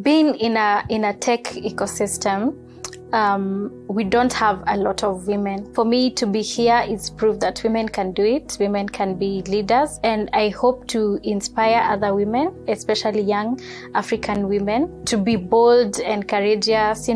being in a tech ecosystem, we don't have a lot of women. For me to be here is proof that women can do it, women can be leaders, and I hope to inspire other women, especially young African women, to be bold and courageous,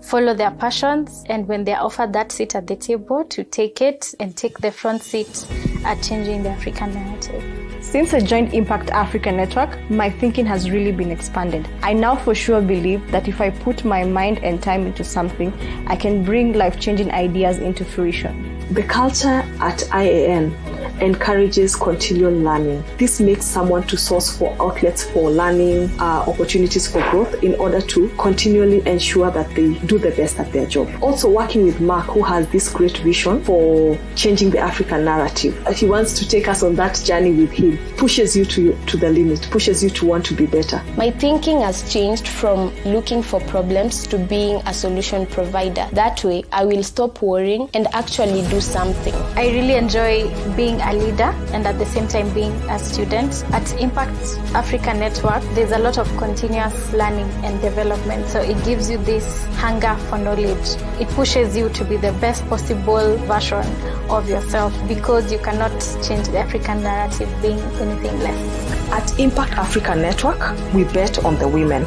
follow their passions, and when they're offered that seat at the table, to take it and take the front seat at changing the African narrative. Since I joined Impact Africa Network, my thinking has really been expanded. I now for sure believe that if I put my mind and time into something, I can bring life-changing ideas into fruition. The culture at IAN encourages continual learning. This makes someone to source for outlets for learning, opportunities for growth in order to continually ensure that they do the best at their job. Also working with Mark, who has this great vision for changing the African narrative. He wants to take us on that journey with him. Pushes you to the limit, pushes you to want to be better. My thinking has changed from looking for problems to being a solution provider. That way, I will stop worrying and actually do something. I really enjoy being a leader and at the same time being a student. At Impact Africa Network, there's a lot of continuous learning and development. So it gives you this hunger for knowledge. It pushes you to be the best possible version of yourself, because you cannot change the African narrative being anything less. At Impact Africa Network, we bet on the women.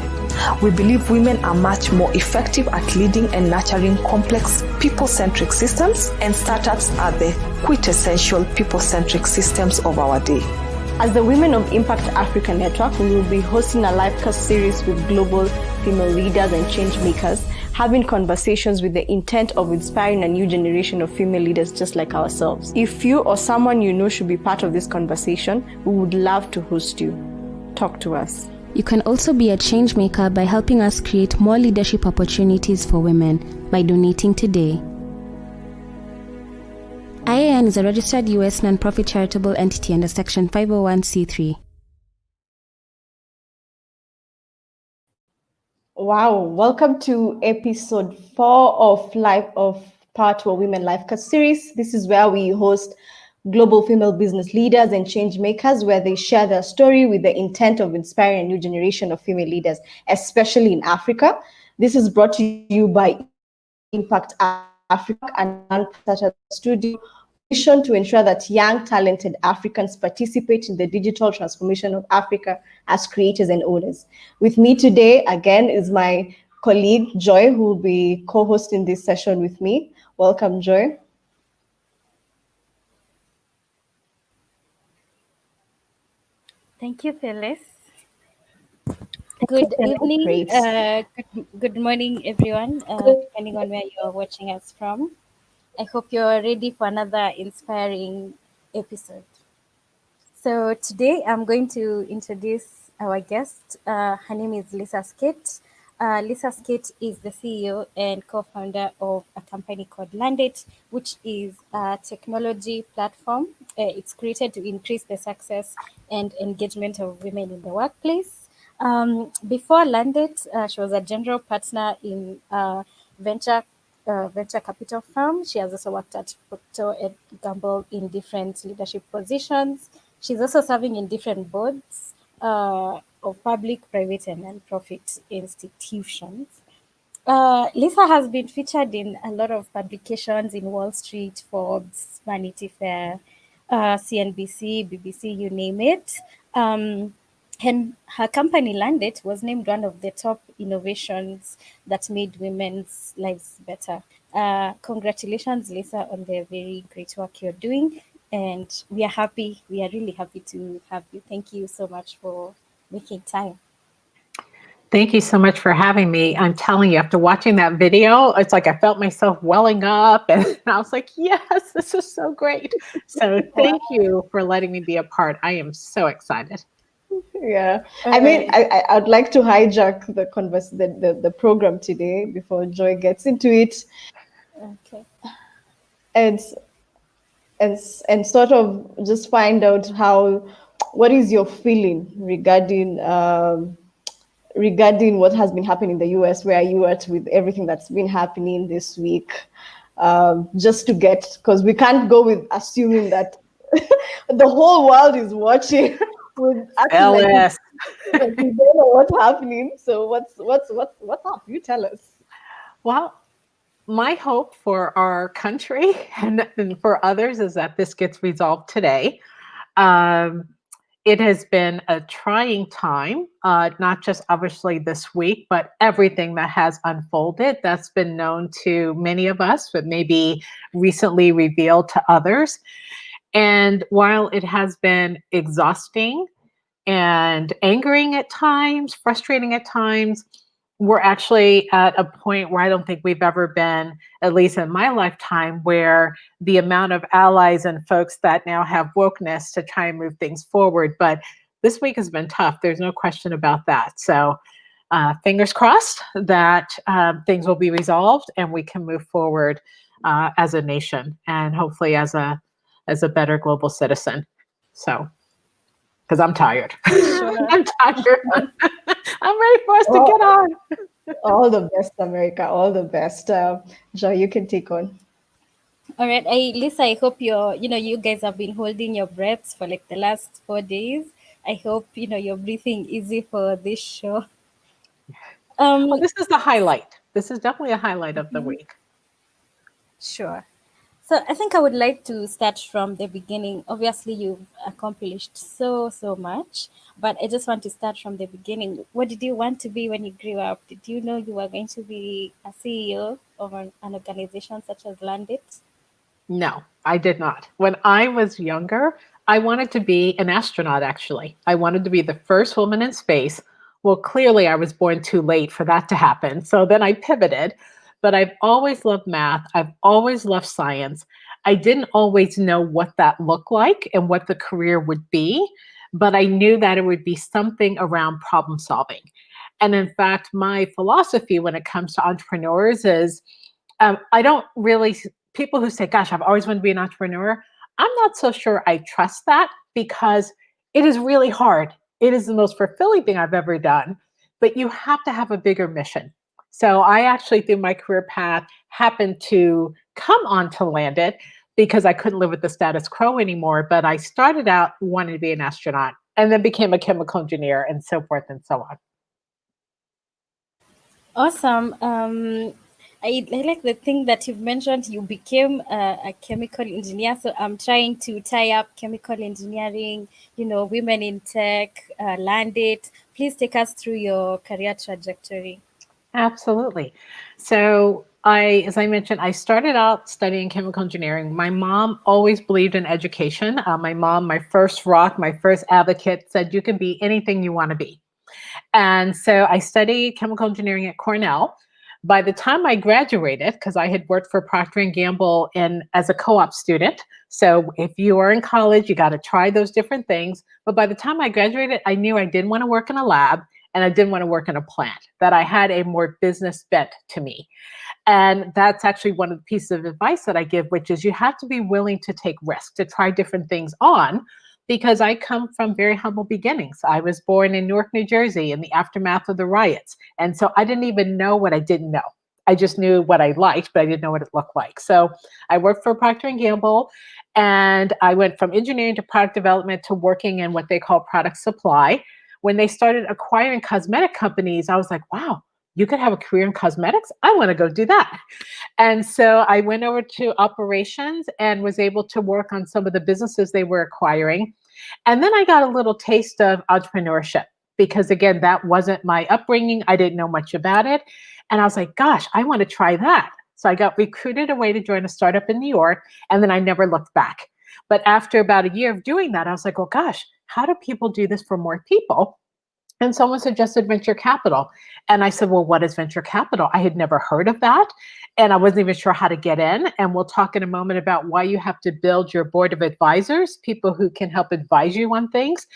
We believe women are much more effective at leading and nurturing complex people-centric systems, and startups are the quintessential people-centric systems of our day. As the Women of Impact Africa Network, we will be hosting a live cast series with global female leaders and change makers, having conversations with the intent of inspiring a new generation of female leaders just like ourselves. If you or someone you know should be part of this conversation, we would love to host you. Talk to us. You can also be a change maker by helping us create more leadership opportunities for women by donating today. IAN is a registered U.S. non-profit charitable entity under Section 501c3. Wow, welcome to episode 4 of Part 4 Women Lifecast series. This is where we host global female business leaders and change makers, where they share their story with the intent of inspiring a new generation of female leaders, especially in Africa. This is brought to you by Impact Africa and Landit Studio, mission to ensure that young, talented Africans participate in the digital transformation of Africa as creators and owners. With me today, again, is my colleague, Joy, who will be co-hosting this session with me. Welcome, Joy. Thank you, Phyllis. Good evening, good morning, everyone, depending on where you're watching us from. I hope you're ready for another inspiring episode. So today I'm going to introduce our guest. Her name is Lisa Skeete. Lisa Skeete is the CEO and co-founder of a company called Landit, which is a technology platform. It's created to increase the success and engagement of women in the workplace. Before Landit, she was a general partner in venture capital firm. She has also worked at Procter & Gamble in different leadership positions. She's also serving in different boards of public, private, and non-profit institutions. Lisa has been featured in a lot of publications in Wall Street, Forbes, Vanity Fair, CNBC, BBC, you name it. And her company, Landit, was named one of the top innovations that made women's lives better. Congratulations, Lisa, on the very great work you're doing. And we are really happy to have you. Thank you so much for making time. Thank you so much for having me. I'm telling you, after watching that video, it's like I felt myself welling up, and I was like, yes, this is so great. So thank you for letting me be a part. I am so excited. Yeah, I mean, I'd like to hijack the program today before Joy gets into it. Okay. And sort of just find out what is your feeling regarding what has been happening in the US. Where are you at with everything that's been happening this week? Just to because we can't go with assuming that the whole world is watching. But we don't know what's happening. So what's up? You tell us. Well, my hope for our country and for others is that this gets resolved today. Um, it has been a trying time, not just obviously this week, but everything that has unfolded that's been known to many of us, but maybe recently revealed to others. And while it has been exhausting and angering at times, frustrating at times, we're actually at a point where I don't think we've ever been, at least in my lifetime, where the amount of allies and folks that now have wokeness to try and move things forward. But this week has been tough. There's no question about that. So fingers crossed that things will be resolved and we can move forward as a nation and hopefully as a better global citizen. So, because I'm tired. Sure. I'm tired. I'm ready for us to get on. All the best, America. All the best. Joy, you can take on. All right, Lisa, I hope you guys have been holding your breaths for like the last 4 days. I hope, you're breathing easy for this show. Well, this is the highlight. This is definitely a highlight of the week. Sure. So I think I would like to start from the beginning. Obviously, you've accomplished so much, but I just want to start from the beginning. What did you want to be when you grew up? Did you know you were going to be a CEO of an organization such as Landit? No, I did not. When I was younger, I wanted to be an astronaut, actually. I wanted to be the first woman in space. Well, clearly, I was born too late for that to happen. So then I pivoted. But I've always loved math. I've always loved science. I didn't always know what that looked like and what the career would be, but I knew that it would be something around problem solving. And in fact, my philosophy when it comes to entrepreneurs is I don't really, people who say, gosh, I've always wanted to be an entrepreneur, I'm not so sure I trust that because it is really hard. It is the most fulfilling thing I've ever done, but you have to have a bigger mission. So I actually, through my career path, happened to come onto Landit because I couldn't live with the status quo anymore. But I started out wanting to be an astronaut and then became a chemical engineer and so forth and so on. Awesome. I like the thing that you've mentioned. You became a chemical engineer. So I'm trying to tie up chemical engineering, women in tech, Landit. Please take us through your career trajectory. Absolutely. So as I mentioned, I started out studying chemical engineering. My mom always believed in education. My mom, my first rock, my first advocate, said you can be anything you want to be. And so I studied chemical engineering at Cornell. By the time I graduated, because I had worked for Procter & Gamble as a co-op student. So if you are in college, you got to try those different things. But by the time I graduated, I knew I didn't want to work in a lab and I didn't want to work in a plant, that I had a more business bent to me. And that's actually one of the pieces of advice that I give, which is you have to be willing to take risks, to try different things on, because I come from very humble beginnings. I was born in Newark, New Jersey in the aftermath of the riots. And so I didn't even know what I didn't know. I just knew what I liked, but I didn't know what it looked like. So I worked for Procter & Gamble, and I went from engineering to product development to working in what they call product supply. When they started acquiring cosmetic companies, I was like, wow, you could have a career in cosmetics? I want to go do that. And so I went over to operations and was able to work on some of the businesses they were acquiring. And then I got a little taste of entrepreneurship because, again, that wasn't my upbringing. I didn't know much about it. And I was like, gosh, I want to try that. So I got recruited away to join a startup in New York, and then I never looked back. But after about a year of doing that, I was like, well, gosh, how do people do this for more people? And someone suggested venture capital. And I said, well, what is venture capital? I had never heard of that. And I wasn't even sure how to get in. And we'll talk in a moment about why you have to build your board of advisors, people who can help advise you on things.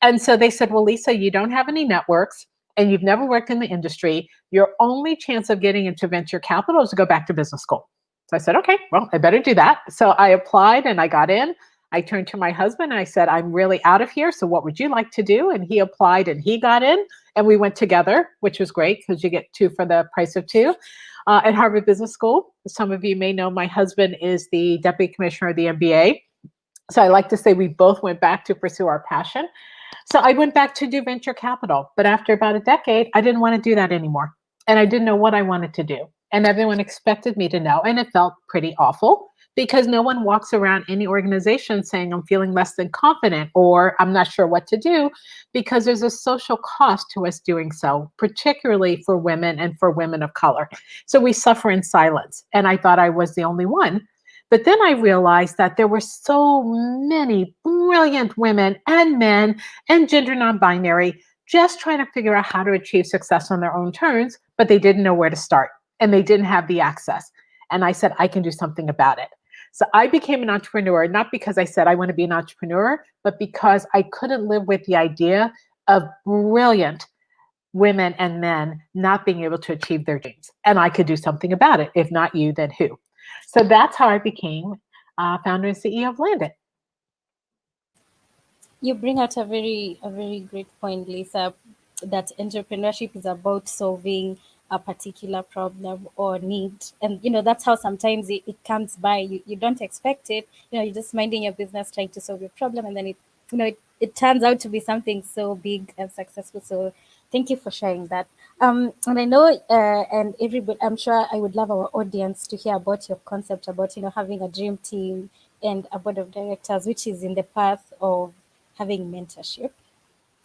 And so they said, well, Lisa, you don't have any networks and you've never worked in the industry. Your only chance of getting into venture capital is to go back to business school. So I said, okay, well, I better do that. So I applied and I got in. I turned to my husband and I said, I'm really out of here. So what would you like to do? And he applied and he got in and we went together, which was great because you get two for the price of two at Harvard Business School. Some of you may know my husband is the deputy commissioner of the MBA. So I like to say we both went back to pursue our passion. So I went back to do venture capital, but after about a decade, I didn't want to do that anymore. And I didn't know what I wanted to do. And everyone expected me to know. And it felt pretty awful because no one walks around any organization saying, I'm feeling less than confident or I'm not sure what to do, because there's a social cost to us doing so, particularly for women and for women of color. So we suffer in silence. And I thought I was the only one. But then I realized that there were so many brilliant women and men and gender non-binary just trying to figure out how to achieve success on their own terms, but they didn't know where to start and they didn't have the access. And I said, I can do something about it. So I became an entrepreneur, not because I said I want to be an entrepreneur, but because I couldn't live with the idea of brilliant women and men not being able to achieve their dreams. And I could do something about it. If not you, then who? So that's how I became founder and CEO of Landit. You bring out a very great point, Lisa, that entrepreneurship is about solving a particular problem or need. And that's how sometimes it comes by. You don't expect it. You're just minding your business, trying to solve your problem, and then it turns out to be something so big and successful. So thank you for sharing that. And I know, and everybody, I'm sure I would love our audience to hear about your concept about having a dream team and a board of directors, which is in the path of having mentorship.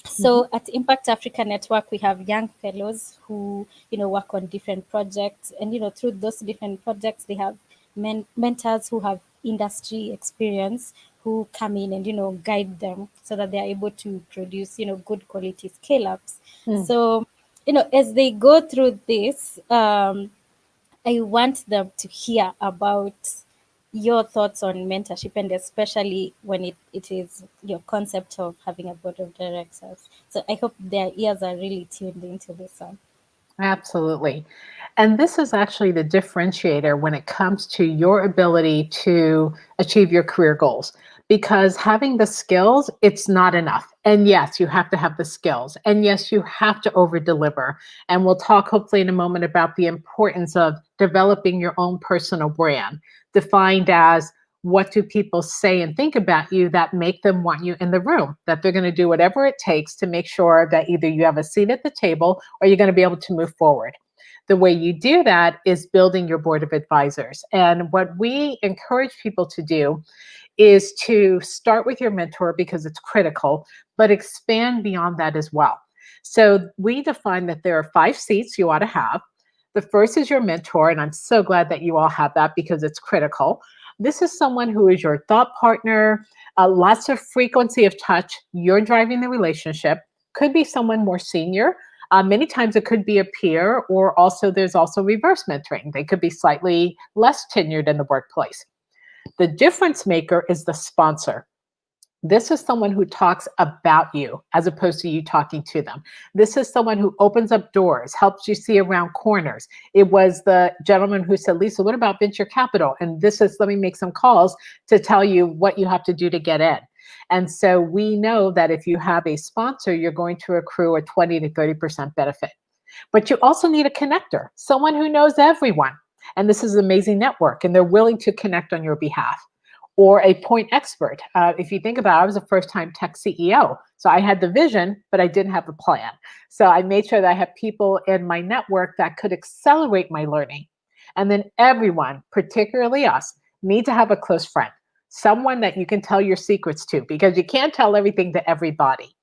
So at Impact Africa Network, we have young fellows who, work on different projects. And, through those different projects, they have mentors who have industry experience who come in and, guide them so that they're able to produce, good quality scale-ups. So, as they go through this, I want them to hear about your thoughts on mentorship, and especially when it is your concept of having a board of directors. So I hope their ears are really tuned into this one. Absolutely. And this is actually the differentiator when it comes to your ability to achieve your career goals. Because having the skills, it's not enough. And yes, you have to have the skills. And yes, you have to over deliver. And we'll talk hopefully in a moment about the importance of developing your own personal brand, defined as what do people say and think about you that make them want you in the room, that they're going to do whatever it takes to make sure that either you have a seat at the table or you're going to be able to move forward. The way you do that is building your board of advisors. And what we encourage people to do is to start with your mentor because it's critical, but expand beyond that as well. So we define that there are 5 seats you ought to have. The first is your mentor, and I'm so glad that you all have that because it's critical. This is someone who is your thought partner, lots of frequency of touch. You're driving the relationship. Could be someone more senior. Many times it could be a peer, or there's also reverse mentoring. They could be slightly less tenured in the workplace. The difference maker is the sponsor. This is someone who talks about you as opposed to you talking to them. This is someone who opens up doors, helps you see around corners. It was the gentleman who said, Lisa, what about venture capital? And this is, let me make some calls to tell you what you have to do to get in. And so we know that if you have a sponsor, you're going to accrue a 20 to 30% benefit. But you also need a connector, someone who knows everyone. And this is an amazing network, and they're willing to connect on your behalf. Or a point expert. If you think about it, I was a first-time tech CEO. So I had the vision, but I didn't have the plan. So I made sure that I had people in my network that could accelerate my learning. And then everyone, particularly us, need to have a close friend, someone that you can tell your secrets to, because you can't tell everything to everybody.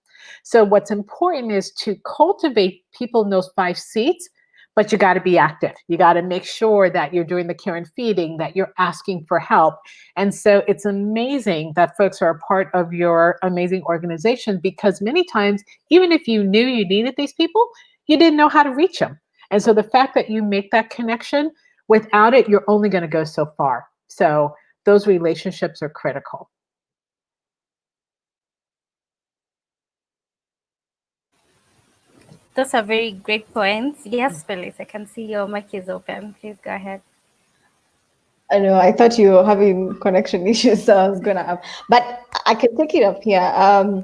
So what's important is to cultivate people in those 5 seats, but you got to be active. You got to make sure that you're doing the care and feeding, that you're asking for help. And so it's amazing that folks are a part of your amazing organization, because many times, even if you knew you needed these people, you didn't know how to reach them. And so the fact that you make that connection, without it, you're only going to go so far. So those relationships are critical. Those are very great points. Yes, Phyllis, I can see your mic is open. Please go ahead. I know, I thought you were having connection issues, so I was going to have, but I can take it up here.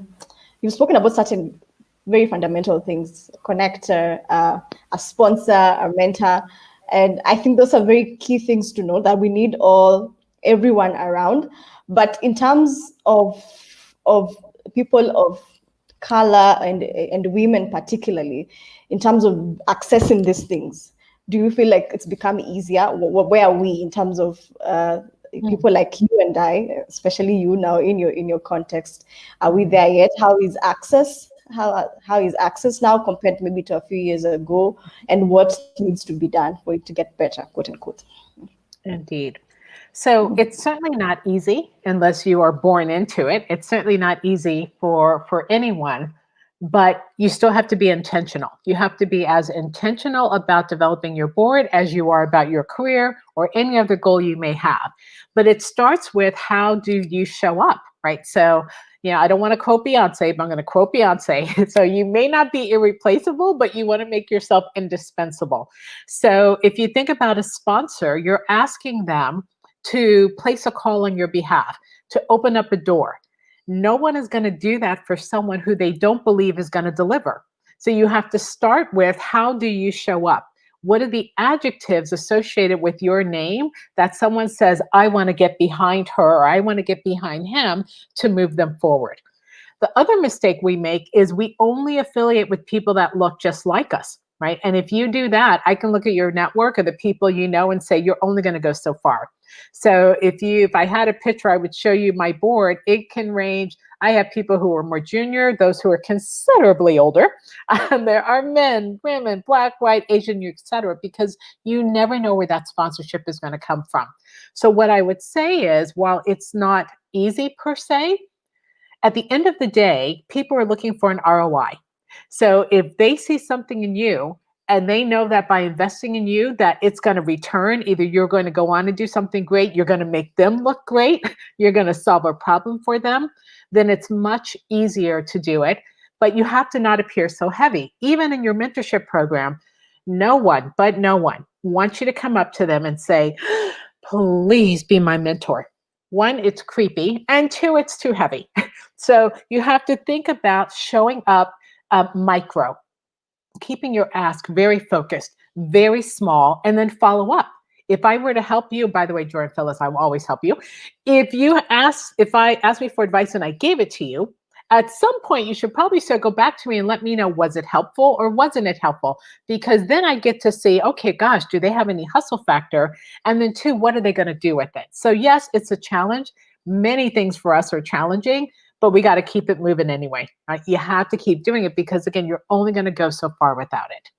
You've spoken about certain very fundamental things, connector, a sponsor, a mentor. And I think those are very key things to know, that we need everyone around. But in terms of people of color and women particularly in terms of accessing these things? Do you feel like it's become easier? Where are we in terms of people like you and I, especially you now in your context? Are we there yet? How is access? How is access now compared maybe to a few years ago? And what needs to be done for it to get better, quote unquote? Indeed. So it's certainly not easy unless you are born into it. It's certainly not easy for anyone, but you still have to be intentional. You have to be as intentional about developing your board as you are about your career or any other goal you may have. But it starts with, how do you show up, right? So, I don't want to quote Beyonce, but I'm going to quote Beyonce. So you may not be irreplaceable, but you want to make yourself indispensable. So if you think about a sponsor, you're asking them to place a call on your behalf, to open up a door. No one is going to do that for someone who they don't believe is going to deliver. So you have to start with, how do you show up? What are the adjectives associated with your name that someone says, I want to get behind her, or I want to get behind him to move them forward? The other mistake we make is we only affiliate with people that look just like us, right? And if you do that, I can look at your network of the people you know and say, you're only going to go so far. So if I had a picture, I would show you my board. It can range. I have people who are more junior, those who are considerably older. There are men, women, Black, white, Asian, etc., because you never know where that sponsorship is going to come from. So what I would say is, while it's not easy per se, at the end of the day, people are looking for an ROI. So if they see something in you and they know that by investing in you, that it's going to return, either you're going to go on and do something great, you're going to make them look great, you're going to solve a problem for them, then it's much easier to do it. But you have to not appear so heavy. Even in your mentorship program, no one wants you to come up to them and say, please be my mentor. One, it's creepy, and two, it's too heavy. So you have to think about showing up micro, keeping your ask very focused, very small, and then follow up. If I were to help you, by the way, Jordan Phyllis, I will always help you. If I asked me for advice and I gave it to you, at some point you should probably go back to me and let me know, was it helpful or wasn't it helpful? Because then I get to see, okay, gosh, do they have any hustle factor? And then two, what are they going to do with it? So yes, it's a challenge. Many things for us are challenging, but we got to keep it moving anyway, right? You have to keep doing it because, again, you're only going to go so far without it.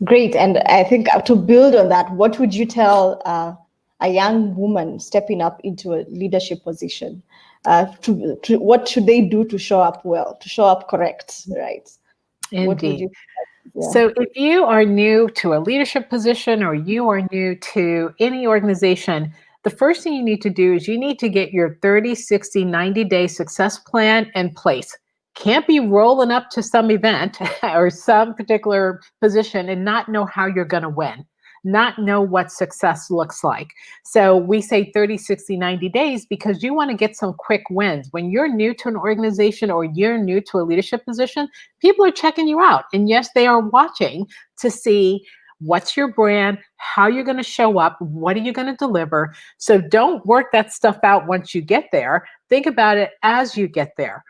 Great. And I think to build on that, what would you tell a young woman stepping up into a leadership position? What should they do to show up well, to show up correct, right? Indeed. What would you? Yeah. So if you are new to a leadership position or you are new to any organization, the first thing you need to do is you need to get your 30, 60, 90-day success plan in place. Can't be rolling up to some event or some particular position and not know how you're going to win, not know what success looks like. So we say 30, 60, 90 days because you want to get some quick wins. When you're new to an organization or you're new to a leadership position, people are checking you out. And yes, they are watching to see what's your brand, how you're going to show up, what are you going to deliver. So don't work that stuff out once you get there. Think about it as you get there.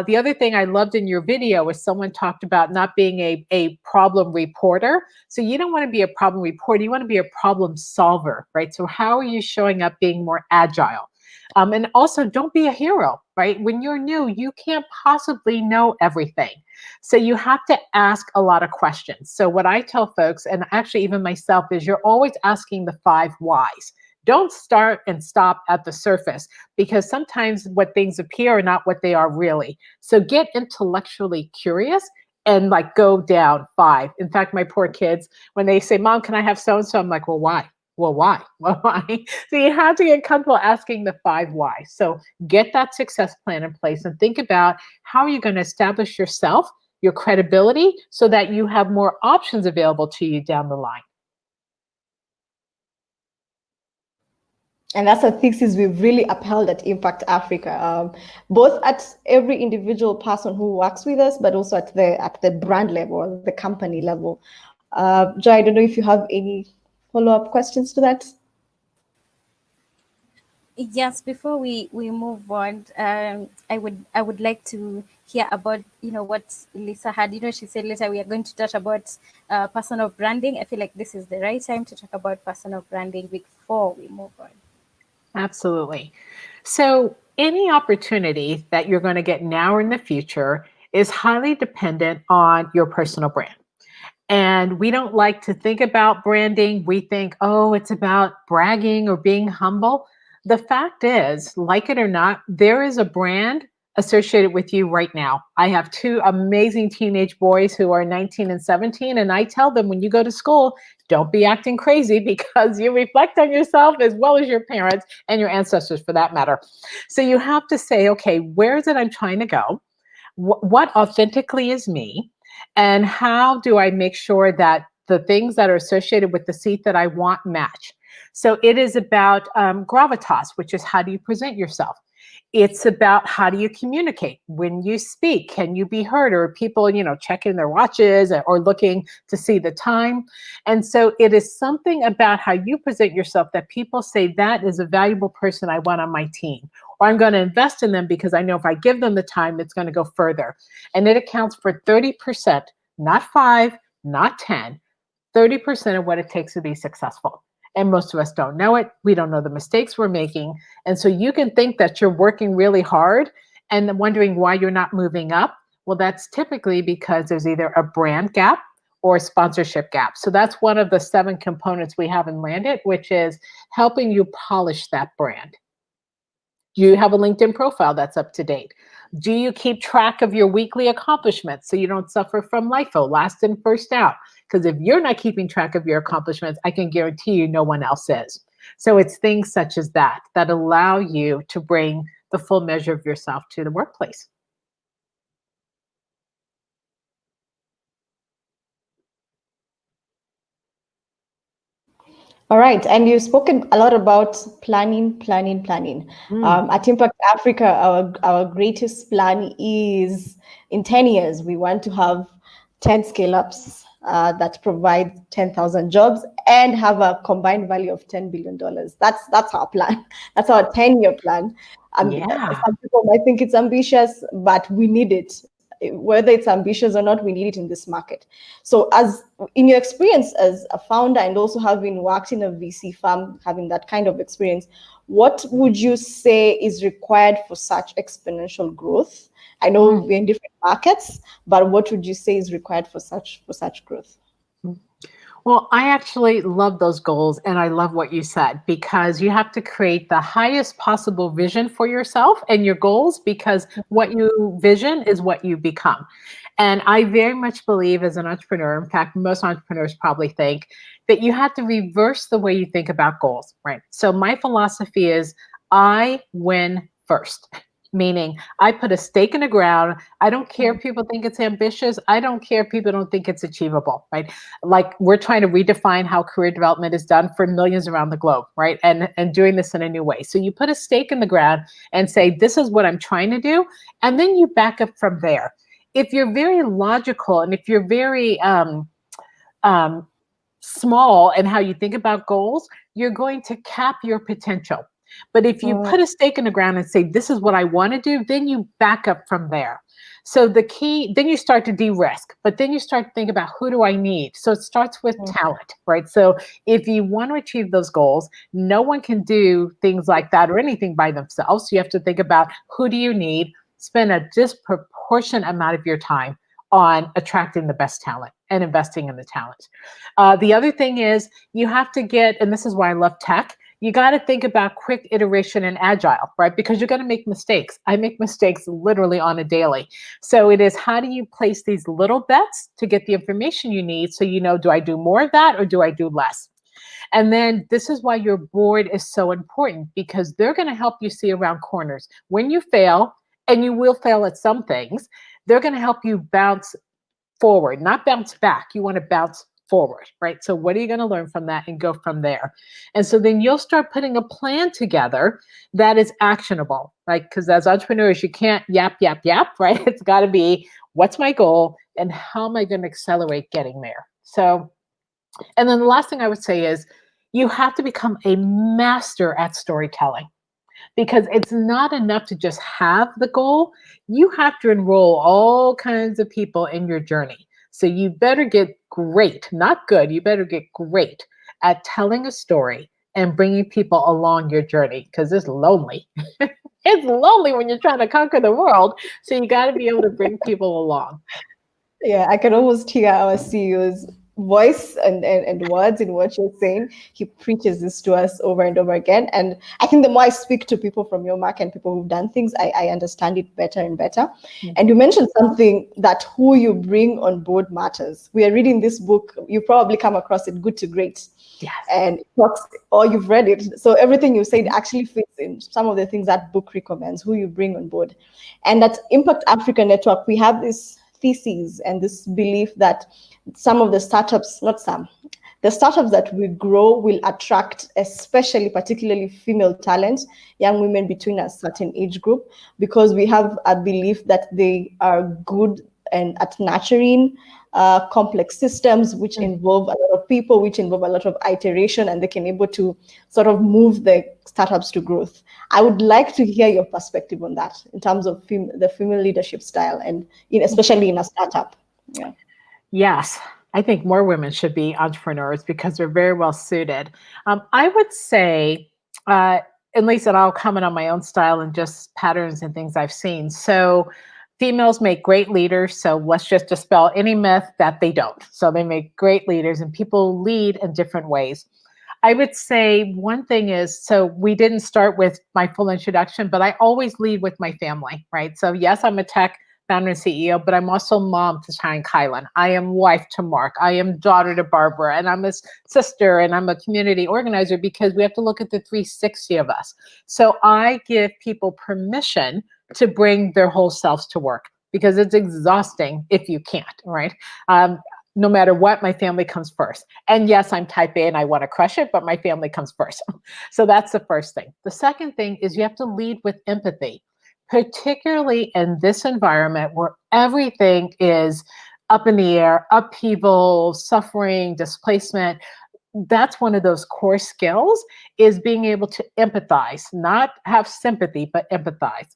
The other thing I loved in your video was someone talked about not being a problem reporter. So you don't want to be a problem reporter. You want to be a problem solver, right? So how are you showing up being more agile? And also don't be a hero, right? When you're new, you can't possibly know everything. So you have to ask a lot of questions. So what I tell folks, and actually even myself, is you're always asking the 5 whys. Don't start and stop at the surface because sometimes what things appear are not what they are really. So get intellectually curious and go down 5. In fact, my poor kids, when they say, Mom, can I have so-and-so? I'm like, well, why? Well, why? Well, why? So you have to get comfortable asking the 5 whys. So get that success plan in place and think about how you're going to establish yourself, your credibility, so that you have more options available to you down the line. And that's a thesis we've really upheld at Impact Africa, both at every individual person who works with us, but also at the brand level, the company level. Joy, I don't know if you have any follow-up questions to that. Yes, before we move on, I would like to hear about what Lisa had. She said later we are going to touch about personal branding. I feel like this is the right time to talk about personal branding before we move on. Absolutely. So, any opportunity that you're going to get now or in the future is highly dependent on your personal brand. And we don't like to think about branding. We think, oh, it's about bragging or being humble. The fact is, like it or not, there is a brand associated with you right now. I have two amazing teenage boys who are 19 and 17, and I tell them when you go to school, don't be acting crazy because you reflect on yourself as well as your parents and your ancestors for that matter. So you have to say, okay, where is it I'm trying to go? What authentically is me? And how do I make sure that the things that are associated with the seat that I want match? So it is about gravitas, which is how do you present yourself? It's about how do you communicate when you speak? Can you be heard? Or are people, checking their watches or looking to see the time? And so it is something about how you present yourself that people say that is a valuable person I want on my team, or I'm going to invest in them because I know if I give them the time, it's going to go further. And it accounts for 30%, not 5, not 10, 30% of what it takes to be successful. And most of us don't know it. We don't know the mistakes we're making. And so you can think that you're working really hard and wondering why you're not moving up. Well, that's typically because there's either a brand gap or a sponsorship gap. So that's one of the 7 components we have in Landit, which is helping you polish that brand. Do you have a LinkedIn profile that's up to date? Do you keep track of your weekly accomplishments so you don't suffer from LIFO, last in, first out? Because if you're not keeping track of your accomplishments, I can guarantee you no one else is. So it's things such as that that allow you to bring the full measure of yourself to the workplace. All right, and you've spoken a lot about planning. At Impact Africa, our greatest plan is in 10 years, we want to have 10 scale-ups that provide 10,000 jobs and have a combined value of $10 billion. That's our plan. That's our 10-year plan. Yeah. Some people might think it's ambitious, but we need it. Whether it's ambitious or not, we need it in this market. So as in your experience as a founder and also having worked in a VC firm, having that kind of experience, what would you say is required for such exponential growth? I know we're in different markets, but what would you say is required for such growth? Well, I actually love those goals and I love what you said because you have to create the highest possible vision for yourself and your goals because what you vision is what you become. And I very much believe as an entrepreneur, in fact, most entrepreneurs probably think that you have to reverse the way you think about goals, right? So my philosophy is I win first. Meaning, I put a stake in the ground. I don't care if people think it's ambitious. I don't care if people don't think it's achievable, right? Like we're trying to redefine how career development is done for millions around the globe, right? And doing this in a new way. So you put a stake in the ground and say, this is what I'm trying to do. And then you back up from there. If you're very logical and if you're very small in how you think about goals, you're going to cap your potential. But if you put a stake in the ground and say, this is what I want to do, then you back up from there. So the key, then you start to de-risk, but then you start to think about who do I need? So it starts with talent, right? So if you want to achieve those goals, no one can do things like that or anything by themselves. So you have to think about who do you need, spend a disproportionate amount of your time on attracting the best talent and investing in the talent. The other thing is you have to get, and this is why I love tech, you got to think about quick iteration and agile, right? Because you're going to make mistakes. I make mistakes literally on a daily. So it is how do you place these little bets to get the information you need so you know, do I do more of that or do I do less? And then this is why your board is so important because they're going to help you see around corners. When you fail, and you will fail at some things, they're going to help you bounce forward, not bounce back. You want to bounce forward, right? So what are you going to learn from that and go from there? And so then you'll start putting a plan together that is actionable, right? Because as entrepreneurs, you can't yap, right? It's got to be what's my goal and how am I going to accelerate getting there? So, and then the last thing I would say is you have to become a master at storytelling. because it's not enough to just have the goal. You have to enroll all kinds of people in your journey. So you better get great, not good, you better get great at telling a story and bringing people along your journey, because it's lonely. It's lonely when you're trying to conquer the world. So you got to be able to bring people along. Yeah, I can almost hear our CEO's voice and words in what you're saying. He preaches this to us over and over again. And I think the more I speak to people from your mark and people who've done things, I understand it better and better. And you mentioned something, that who you bring on board matters. We are reading this book. You probably come across it, Good to Great. Yes. And it talks, or you've read it. So everything you said actually fits in some of the things that book recommends, who you bring on board. And at Impact Africa Network, we have this thesis and this belief that some of the startups, not some, the startups that we grow will attract, especially particularly female talent, young women between a certain age group, because we have a belief that they are good and at nurturing complex systems, which involve a lot of people, which involve a lot of iteration, and they can able to sort of move the startups to growth. I would like to hear your perspective on that in terms of the female leadership style, and especially in a startup. Yeah. Yes, I think more women should be entrepreneurs because they're very well suited. I would say, at least, that I'll comment on my own style and just patterns and things I've seen. So females make great leaders. So let's just dispel any myth that they don't. So they make great leaders, and people lead in different ways. I would say one thing is, so we didn't start with my full introduction, but I always lead with my family, right? So yes, I'm a tech founder and CEO, but I'm also mom to Ty and Kylan. I am wife to Mark. I am daughter to Barbara, and I'm a sister, and I'm a community organizer, because we have to look at the 360 of us. So I give people permission to bring their whole selves to work, because it's exhausting if you can't, right? No matter what, my family comes first. And yes, I'm type A and I want to crush it, but my family comes first. So that's the first thing. The second thing is you have to lead with empathy, particularly in this environment where everything is up in the air, upheaval, suffering, displacement. That's one of those core skills, is being able to empathize, not have sympathy, but empathize.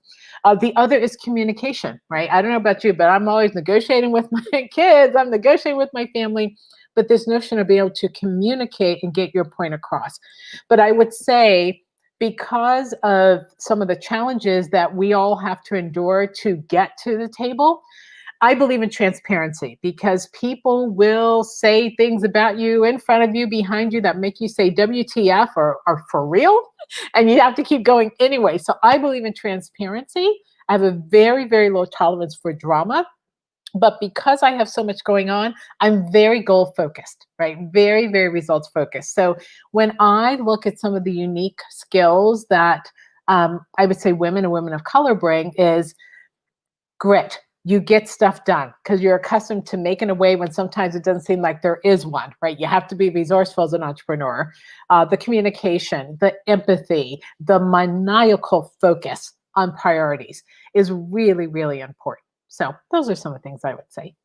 The other is communication, right? I don't know about you, but I'm always negotiating with my kids. I'm negotiating with my family, but this notion of being able to communicate and get your point across. But I would say, because of some of the challenges that we all have to endure to get to the table, I believe in transparency, because people will say things about you in front of you, behind you, that make you say WTF or for real, and you have to keep going anyway. So I believe in transparency. I have a very, very low tolerance for drama. But because I have so much going on, I'm very goal focused, right? Very, very results focused. So when I look at some of the unique skills that I would say women and women of color bring, is grit. You get stuff done because you're accustomed to making a way when sometimes it doesn't seem like there is one, right? You have to be resourceful as an entrepreneur. The communication, the empathy, the maniacal focus on priorities is really, really important. So those are some of the things I would say.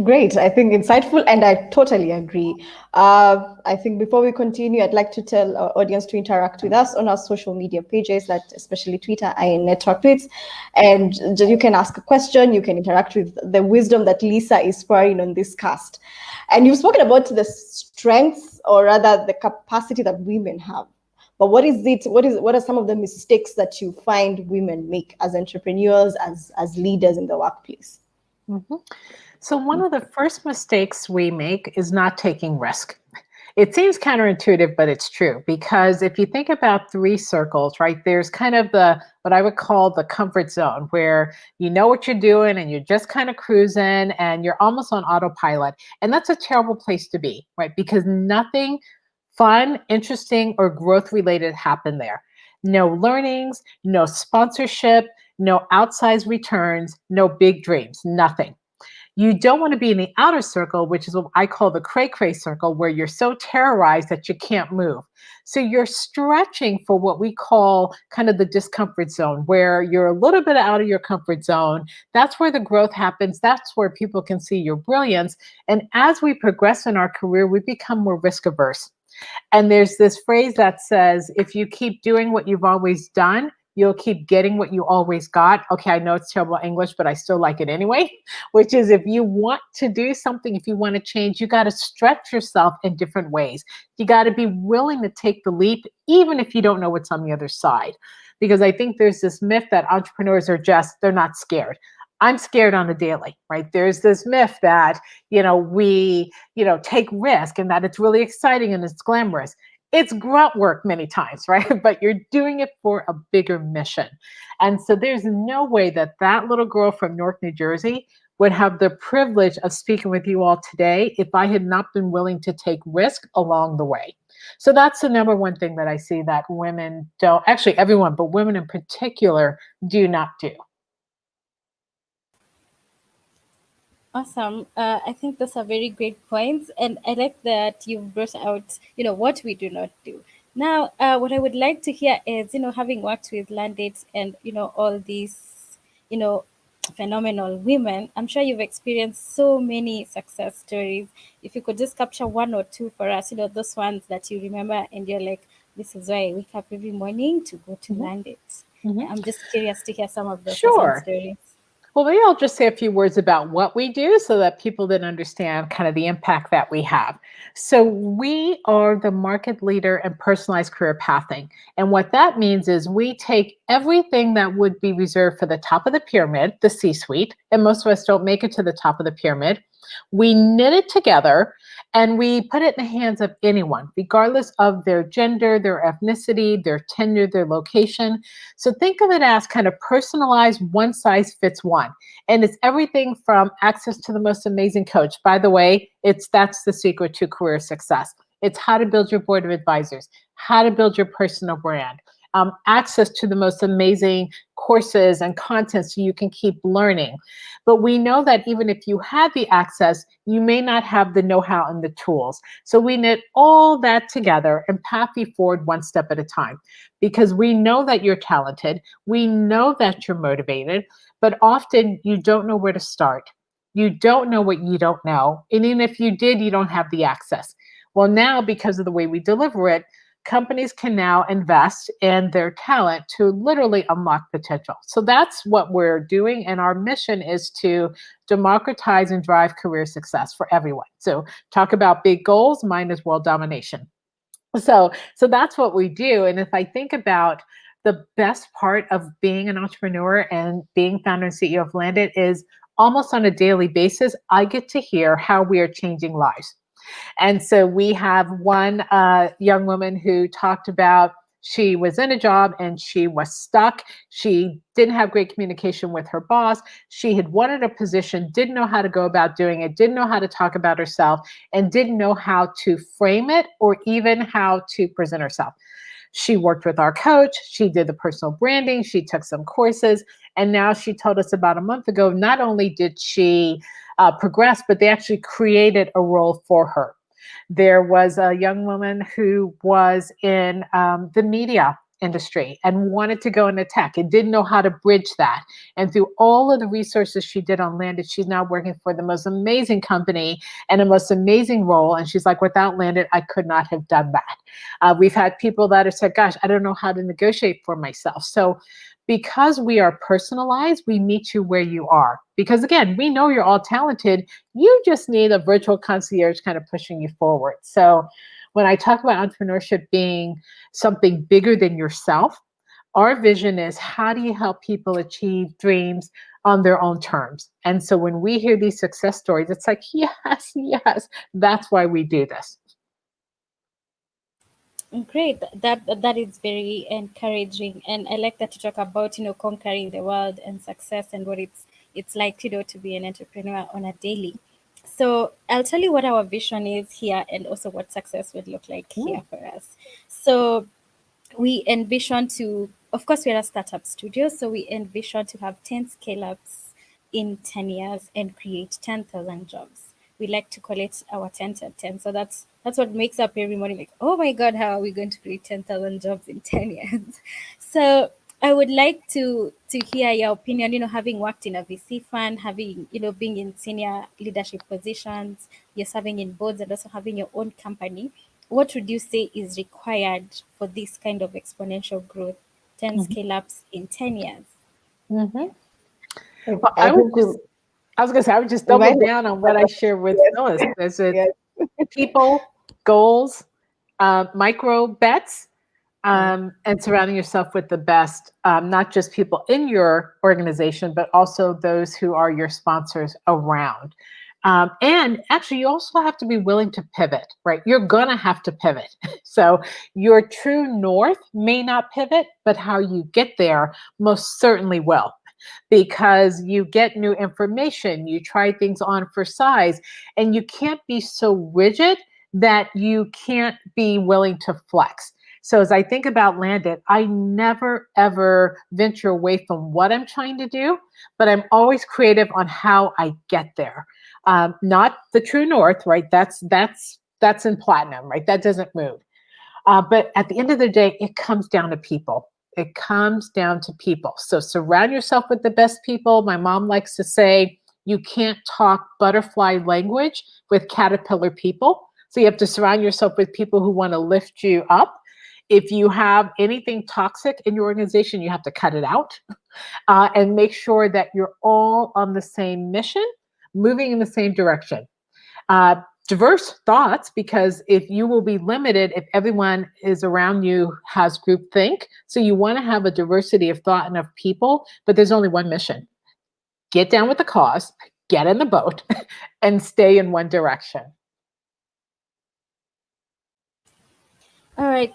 Great. I think insightful, and I totally agree. I think before we continue, I'd like to tell our audience to interact with us on our social media pages, that especially Twitter and Network Tweets. And you can ask a question, you can interact with the wisdom that Lisa is pouring on this cast. And you've spoken about the strengths, or rather the capacity that women have. But what is it? What are some of the mistakes that you find women make as entrepreneurs, as leaders in the workplace? Mm-hmm. So one of the first mistakes we make is not taking risk. It seems counterintuitive, but it's true, because if you think about 3 circles, right, there's kind of what I would call the comfort zone, where you know what you're doing and you're just kind of cruising and you're almost on autopilot. And that's a terrible place to be, right? Because nothing fun, interesting, or growth related happen there. No learnings, no sponsorship, no outsized returns, no big dreams, nothing. You don't want to be in the outer circle, which is what I call the cray-cray circle, where you're so terrorized that you can't move. So you're stretching for what we call kind of the discomfort zone, where you're a little bit out of your comfort zone. That's where the growth happens. That's where people can see your brilliance. And as we progress in our career, we become more risk averse. And there's this phrase that says, if you keep doing what you've always done, you'll keep getting what you always got. Okay, I know it's terrible English, but I still like it anyway, which is if you want to do something, if you want to change, you got to stretch yourself in different ways. You got to be willing to take the leap, even if you don't know what's on the other side. Because I think there's this myth that entrepreneurs are just, they're not scared. I'm scared on a daily, right? There's this myth that, we, take risk and that it's really exciting and it's glamorous. It's grunt work many times, right? But you're doing it for a bigger mission. And so there's no way that that little girl from Newark, New Jersey would have the privilege of speaking with you all today if I had not been willing to take risk along the way. So that's the number one thing that I see that women don't, actually everyone, but women in particular, do not do. Awesome. I think those are very great points, and I like that you've brought out, what we do not do. Now, what I would like to hear is, having worked with Landit and all these, you know, phenomenal women, I'm sure you've experienced so many success stories. If you could just capture one or two for us, those ones that you remember, and you're like, this is why I wake up every morning to go to Landit. I'm just curious to hear some of those awesome Sure. stories. Well, maybe I'll just say a few words about what we do so that people then understand kind of the impact that we have. So we are the market leader in personalized career pathing. And what that means is we take everything that would be reserved for the top of the pyramid, the C-suite, and most of us don't make it to the top of the pyramid. We knit it together and we put it in the hands of anyone, regardless of their gender, their ethnicity, their tenure, their location. So think of it as kind of personalized, one size fits one. And it's everything from access to the most amazing coach. By the way, that's the secret to career success. It's how to build your board of advisors, how to build your personal brand, access to the most amazing courses and content so you can keep learning. But we know that even if you have the access, you may not have the know-how and the tools. So we knit all that together and path you forward one step at a time, because we know that you're talented. We know that you're motivated, but often you don't know where to start. You don't know what you don't know. And even if you did, you don't have the access. Well, now, because of the way we deliver it, companies can now invest in their talent to literally unlock potential. So that's what we're doing. And our mission is to democratize and drive career success for everyone. So talk about big goals, mine is world domination. So that's what we do. And if I think about the best part of being an entrepreneur and being founder and CEO of Landit is almost on a daily basis, I get to hear how we are changing lives. And so we have one young woman who talked about she was in a job and she was stuck. She didn't have great communication with her boss. She had wanted a position, didn't know how to go about doing it, didn't know how to talk about herself, and didn't know how to frame it or even how to present herself. She worked with our coach. She did the personal branding. She took some courses. And now she told us about a month ago, not only did she progress, but they actually created a role for her. There was a young woman who was in the media industry and wanted to go into tech and didn't know how to bridge that. And through all of the resources she did on Landit, she's now working for the most amazing company and a most amazing role. And she's like, without Landit, I could not have done that. We've had people that have said, gosh, I don't know how to negotiate for myself. So because we are personalized, we meet you where you are. Because again, we know you're all talented. You just need a virtual concierge kind of pushing you forward. So when I talk about entrepreneurship being something bigger than yourself, our vision is how do you help people achieve dreams on their own terms? And so when we hear these success stories, it's like, yes, yes, that's why we do this. Great. That is very encouraging, and I like that you talk about conquering the world and success and what it's like to be an entrepreneur on a daily. So I'll tell you what our vision is here, and also what success would look like here for us. So we envision to, of course, we're a startup studio, so we envision to have 10 scale-ups in 10 years and create 10,000 jobs. We like to call it our 10 to 10. So that's what makes up every morning. Like, oh my God, how are we going to create 10,000 jobs in 10 years? So I would like to hear your opinion, having worked in a VC fund, having, being in senior leadership positions, you're serving in boards and also having your own company. what would you say is required for this kind of exponential growth, 10 scale ups in 10 years? Well, I think I was going to say, I would just double remind down on what I shared with Phyllis. Is it yes. people, goals, micro bets, and surrounding yourself with the best, not just people in your organization, but also those who are your sponsors around. And actually, you also have to be willing to pivot, right? You're going to have to pivot. So your true north may not pivot, but how you get there most certainly will. Because you get new information, you try things on for size, and you can't be so rigid that you can't be willing to flex. So as I think about Landit, I never ever venture away from what I'm trying to do, but I'm always creative on how I get there. Not the true north, right? That's in platinum, right? That doesn't move. But at the end of the day, it comes down to people. It comes down to people. So surround yourself with the best people. My mom likes to say, you can't talk butterfly language with caterpillar people. So you have to surround yourself with people who want to lift you up. If you have anything toxic in your organization, you have to cut it out and make sure that you're all on the same mission, moving in the same direction. Diverse thoughts, because if you will be limited if everyone is around you has groupthink. So you want to have a diversity of thought and of people, but there's only one mission. Get down with the cause, get in the boat, and stay in one direction. All right.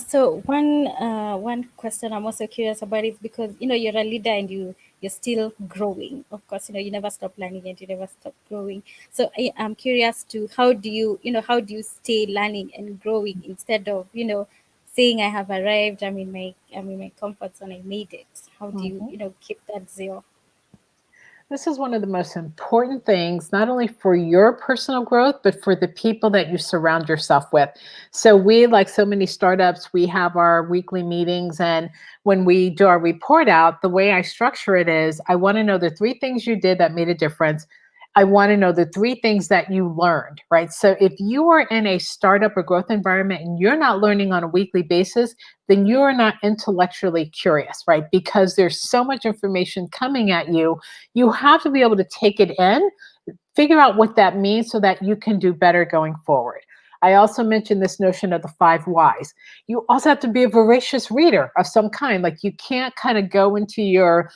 So one question I'm also curious about is because you're a leader and you're still growing. Of course, you never stop learning and you never stop growing. So I'm curious to how do you stay learning and growing instead of saying I have arrived. I'm in my comfort zone. I made it. How do you keep that zeal? This is one of the most important things, not only for your personal growth, but for the people that you surround yourself with. So we, like so many startups, we have our weekly meetings. And when we do our report out, the way I structure it is, I want to know the 3 things you did that made a difference. I want to know the 3 things that you learned, right? So if you are in a startup or growth environment and you're not learning on a weekly basis, then you are not intellectually curious, right? Because there's so much information coming at you. You have to be able to take it in, figure out what that means so that you can do better going forward. I also mentioned this notion of the 5 whys. You also have to be a voracious reader of some kind. Like you can't kind of go into your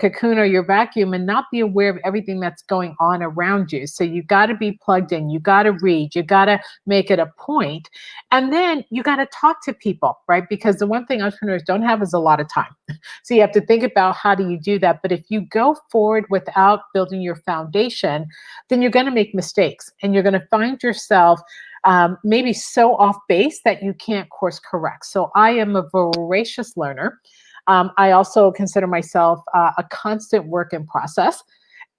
cocoon or your vacuum and not be aware of everything that's going on around you. So you got to be plugged in. You got to read. You got to make it a point. And then you got to talk to people, right? Because the one thing entrepreneurs don't have is a lot of time. So you have to think about how do you do that. But if you go forward without building your foundation, then you're going to make mistakes and you're going to find yourself maybe so off base that you can't course correct. So I am a voracious learner. I also consider myself a constant work in process,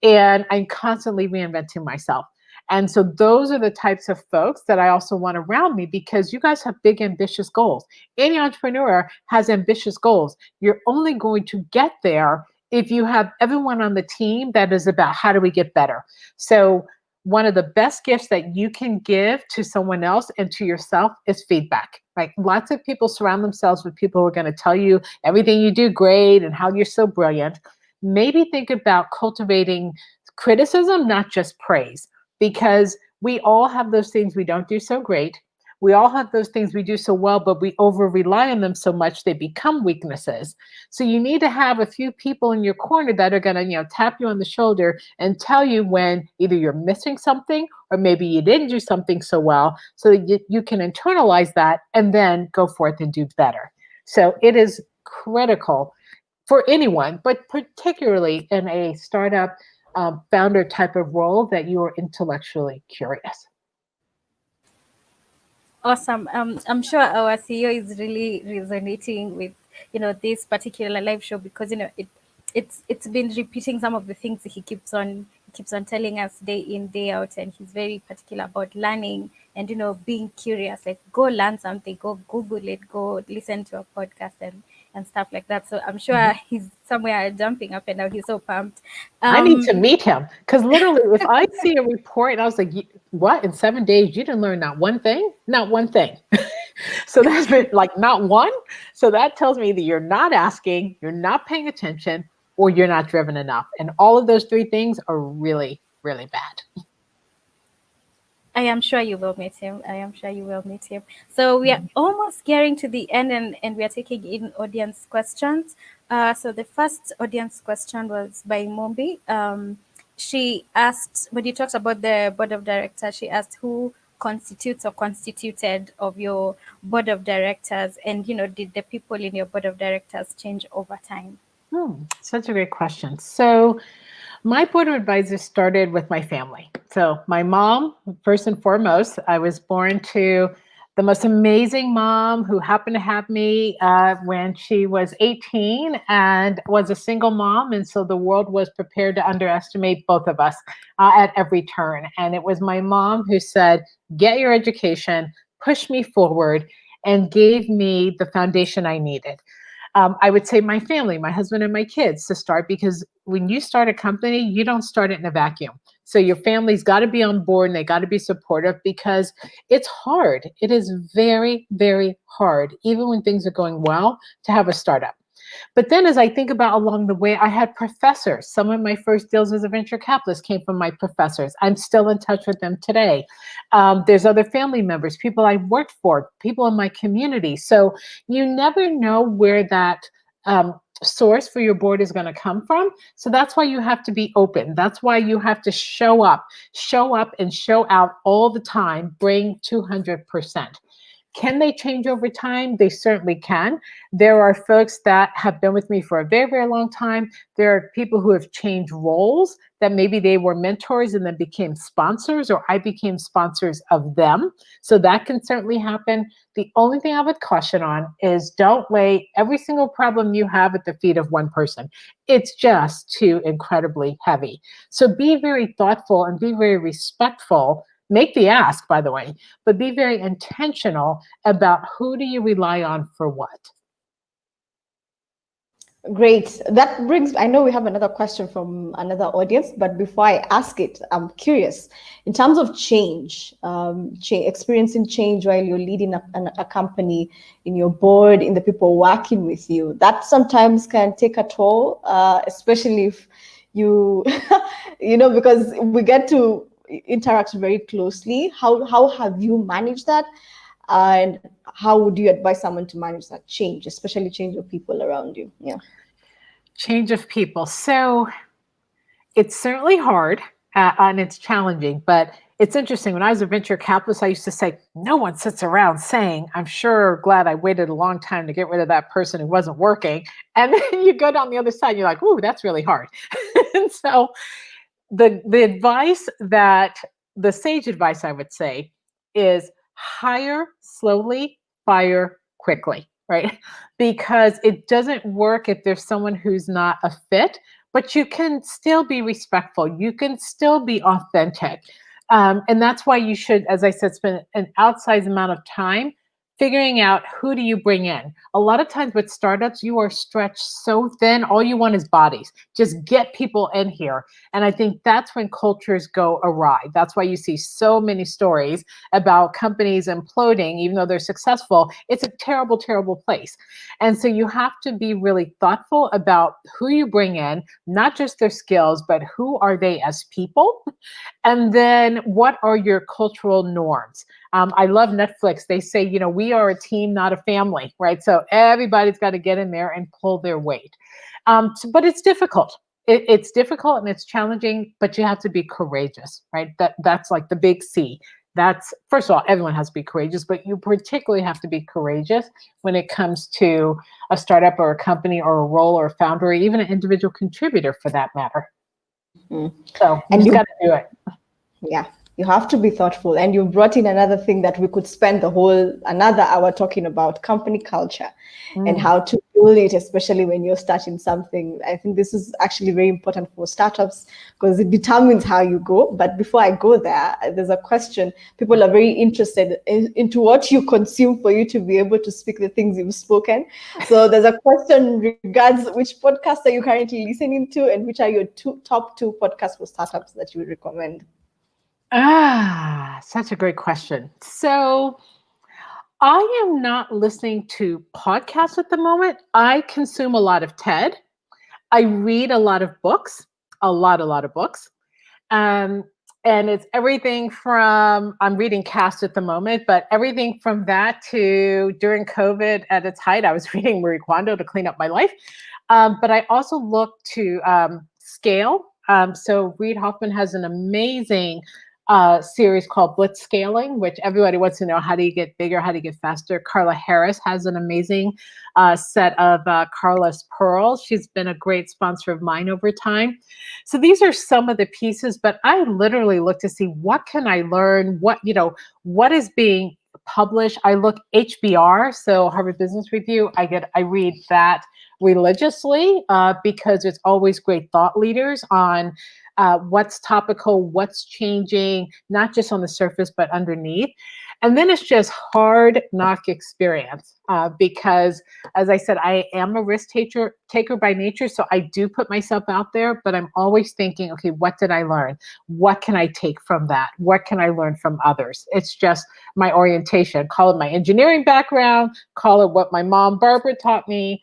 and I'm constantly reinventing myself. And so those are the types of folks that I also want around me, because you guys have big, ambitious goals. Any entrepreneur has ambitious goals. You're only going to get there if you have everyone on the team that is about how do we get better. So one of the best gifts that you can give to someone else and to yourself is feedback. Like lots of people surround themselves with people who are going to tell you everything you do great and how you're so brilliant. Maybe think about cultivating criticism, not just praise, because we all have those things we don't do so great. We all have those things we do so well, but we over rely on them so much they become weaknesses. So you need to have a few people in your corner that are going to, tap you on the shoulder and tell you when either you're missing something or maybe you didn't do something so well, so that you can internalize that and then go forth and do better. So it is critical for anyone, but particularly in a startup founder type of role, that you are intellectually curious. Awesome. I'm sure our CEO is really resonating with this particular live show because it's been repeating some of the things he keeps on telling us day in day out, and he's very particular about learning and being curious. Like go learn something, go Google it, go listen to a podcast, and stuff like that. So I'm sure he's somewhere jumping up and down. He's so pumped. I need to meet him, because literally if I see a report and I was like, what, in 7 days you didn't learn not one thing? Not one thing. So that's been like not one. So that tells me that you're not asking, you're not paying attention, or you're not driven enough. And all of those three things are really, really bad. I am sure you will meet him. I am sure you will meet him. So we are almost getting to the end, and we are taking in audience questions. So the first audience question was by Mombi. She asked, when you talked about the board of directors, she asked who constitutes or constituted of your board of directors, and did the people in your board of directors change over time? Such a great question. So my board of advisors started with my family. So my mom, first and foremost, I was born to the most amazing mom who happened to have me when she was 18 and was a single mom. And so the world was prepared to underestimate both of us at every turn. And it was my mom who said, get your education, push me forward, and gave me the foundation I needed. I would say my family, my husband and my kids to start, because when you start a company, you don't start it in a vacuum. So your family's got to be on board and they got to be supportive, because it's hard. It is very, very hard, even when things are going well, to have a startup. But then as I think about along the way, I had professors. Some of my first deals as a venture capitalist came from my professors. I'm still in touch with them today. There's other family members, people I worked for, people in my community. So you never know where that source for your board is going to come from. So that's why you have to be open. That's why you have to show up and show out all the time, bring 200%. Can they change over time? They certainly can. There are folks that have been with me for a very, very long time. There are people who have changed roles, that maybe they were mentors and then became sponsors, or I became sponsors of them. So that can certainly happen. The only thing I would caution on is don't lay every single problem you have at the feet of one person. It's just too incredibly heavy. So be very thoughtful and be very respectful. Make the ask, by the way, but be very intentional about who do you rely on for what. Great. That brings, I know we have another question from another audience, but before I ask it, I'm curious. In terms of change, experiencing change while you're leading a company, in your board, in the people working with you, that sometimes can take a toll, especially if you, because we get to interact very closely. How have you managed that? And how would you advise someone to manage that change, especially change of people around you? Yeah. Change of people. So it's certainly hard and it's challenging, but it's interesting. When I was a venture capitalist, I used to say, no one sits around saying, I'm sure glad I waited a long time to get rid of that person who wasn't working. And then you go down the other side and you're like, ooh, that's really hard. And so the advice that the sage advice I would say is hire slowly, fire quickly, right? Because it doesn't work if there's someone who's not a fit, but you can still be respectful. You can still be authentic. And that's why you should, as I said, spend an outsized amount of time figuring out who do you bring in. A lot of times with startups, you are stretched so thin, all you want is bodies. Just get people in here. And I think that's when cultures go awry. That's why you see so many stories about companies imploding, even though they're successful. It's a terrible, terrible place. And so you have to be really thoughtful about who you bring in, not just their skills, but who are they as people? And then what are your cultural norms? I love Netflix. They say, we are a team, not a family, right? So everybody's got to get in there and pull their weight. But it's difficult. It's difficult and it's challenging, but you have to be courageous, right? That's like the big C. That's, first of all, everyone has to be courageous, but you particularly have to be courageous when it comes to a startup or a company or a role or a founder or even an individual contributor for that matter. So you got to do it. Yeah. You have to be thoughtful. And you brought in another thing that we could spend another hour talking about: company culture and how to build it, especially when you're starting something. I think this is actually very important for startups because it determines how you go. But before I go there, there's a question. People are very interested into what you consume for you to be able to speak the things you've spoken. So there's a question regards which podcast are you currently listening to, and which are your top two podcasts for startups that you would recommend? Such a great question. So I am not listening to podcasts at the moment. I consume a lot of TED. I read a lot of books, a lot of books. And it's everything from, I'm reading Cast at the moment, but everything from that to during COVID at its height, I was reading Marie Kondo to clean up my life. But I also look to scale. So Reid Hoffman has an amazing series called Blitzscaling, which everybody wants to know, how do you get bigger, how do you get faster. Carla Harris has an amazing set of Carla's Pearls. She's been a great sponsor of mine over time. So these are some of the pieces, but I literally look to see what can I learn, what is being published. I look HBR, so Harvard Business Review. I read that religiously because there's always great thought leaders on what's topical, what's changing, not just on the surface, but underneath. And then it's just hard knock experience because, as I said, I am a risk taker by nature. So I do put myself out there, but I'm always thinking, okay, what did I learn? What can I take from that? What can I learn from others? It's just my orientation. Call it my engineering background, call it what my mom, Barbara, taught me.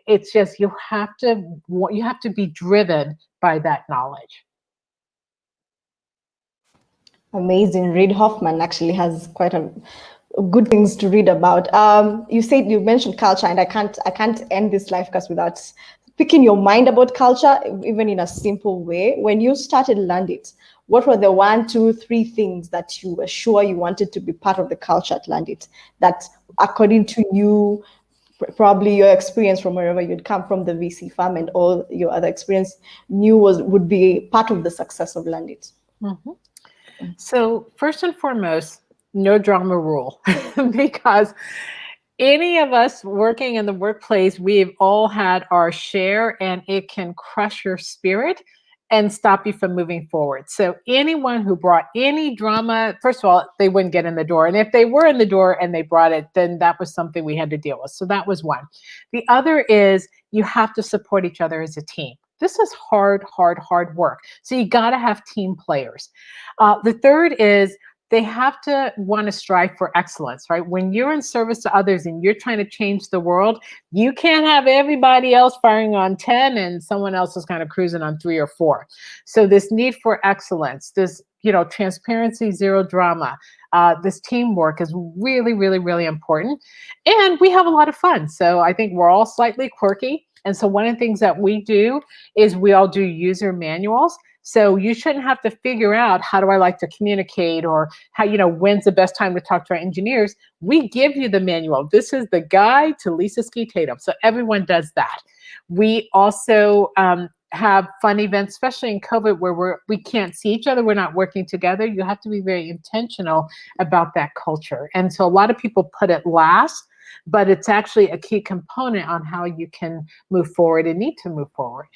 It's just, you have to be driven by that knowledge. Amazing. Reid Hoffman actually has quite a good things to read about. You mentioned culture, and I can't end this live cast without picking your mind about culture, even in a simple way. When you started Landit, what were the 1, 2, 3 things that you were sure you wanted to be part of the culture at Landit, that according to you, probably your experience from wherever you'd come from, the VC firm and all your other experience, would be part of the success of Landit? Mm-hmm. So first and foremost, no drama rule, because any of us working in the workplace, we've all had our share, and it can crush your spirit and stop you from moving forward. So anyone who brought any drama, first of all, they wouldn't get in the door. And if they were in the door and they brought it, then that was something we had to deal with. So that was one. The other is you have to support each other as a team. This is hard work. So you got to have team players. The third is they have to want to strive for excellence, right? When you're in service to others and you're trying to change the world, you can't have everybody else firing on 10 and someone else is kind of cruising on 3 or 4. So this need for excellence, this, transparency, zero drama, this teamwork is really, really, really important. And we have a lot of fun. So I think we're all slightly quirky. And so one of the things that we do is we all do user manuals. So you shouldn't have to figure out, how do I like to communicate, or how, when's the best time to talk to our engineers? We give you the manual. This is the guide to Lisa Skeete Tatum. So everyone does that. We also have fun events, especially in COVID, where we can't see each other. We're not working together. You have to be very intentional about that culture. And so a lot of people put it last, but it's actually a key component on how you can move forward and need to move forward.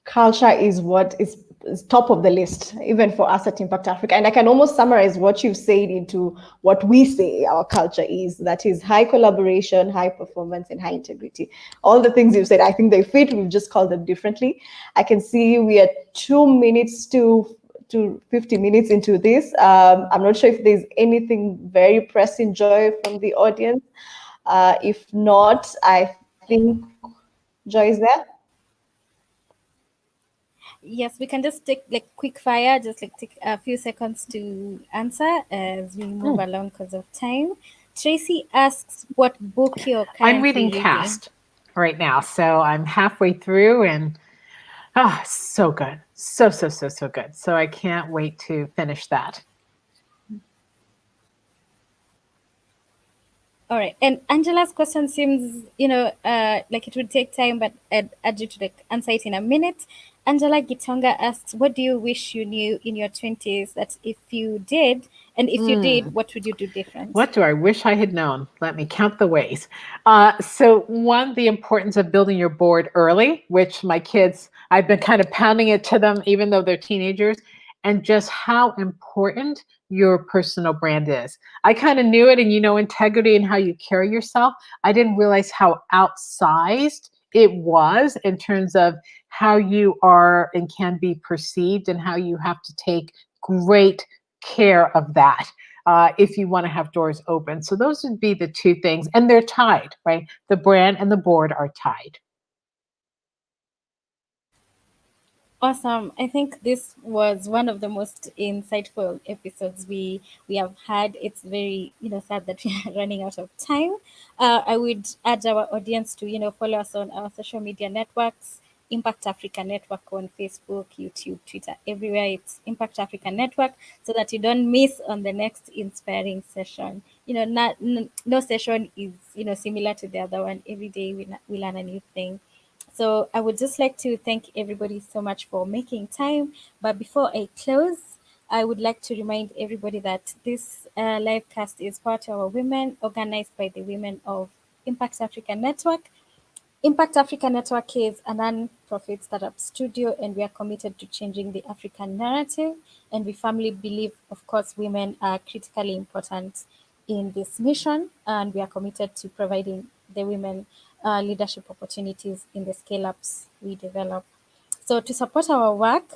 Culture is what is top of the list, even for us at Impact Africa. And I can almost summarize what you've said into what we say our culture is. That is high collaboration, high performance, and high integrity. All the things you've said, I think they fit. We've just called them differently. I can see we are 2 minutes to 50 minutes into this. I'm not sure if there's anything very pressing, Joy, from the audience. If not, I think Joy is there. Yes, we can just take quick fire, take a few seconds to answer as we move along because of time. Tracy asks what book you're currently I'm reading Cast right now. So I'm halfway through, and so good. So good. So I can't wait to finish that. All right. And Angela's question seems, like it would take time, but I'd urge you to answer it in a minute. Angela Gitonga asks, what do you wish you knew in your 20s that if you did, and if you did, what would you do different? What do I wish I had known? Let me count the ways. So, one, the importance of building your board early, which my kids, I've been kind of pounding it to them, even though they're teenagers, and just how important your personal brand is. I kind of knew it, and integrity and how you carry yourself. I didn't realize how outsized it was in terms of how you are and can be perceived, and how you have to take great care of that if you want to have doors open. So those would be the two things. And they're tied, right? The brand and the board are tied. Awesome. I think this was one of the most insightful episodes we have had. It's very, sad that we are running out of time. I would urge our audience to, follow us on our social media networks. Impact Africa Network on Facebook, YouTube, Twitter, everywhere. It's Impact Africa Network, so that you don't miss on the next inspiring session. No session is, similar to the other one. Every day we learn a new thing. So I would just like to thank everybody so much for making time. But before I close, I would like to remind everybody that this live cast is Power to Our Women, organized by the women of Impact Africa Network. Impact Africa Network is a non-profit startup studio, and we are committed to changing the African narrative. And we firmly believe, of course, women are critically important in this mission, and we are committed to providing the women leadership opportunities in the scale-ups we develop. So to support our work,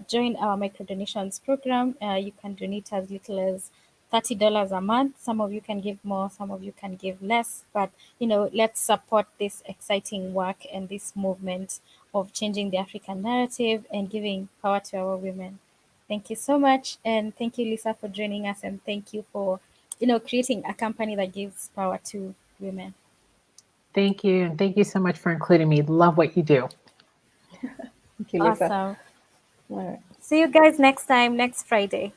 join our micro donations program. You can donate as little as $30 a month. Some of you can give more, some of you can give less. But let's support this exciting work and this movement of changing the African narrative and giving power to our women. Thank you so much, and thank you, Lisa, for joining us, and thank you for creating a company that gives power to women. Thank you. And thank you so much for including me. Love what you do. Thank you, Lisa. Awesome. All right. See you guys next time, next Friday.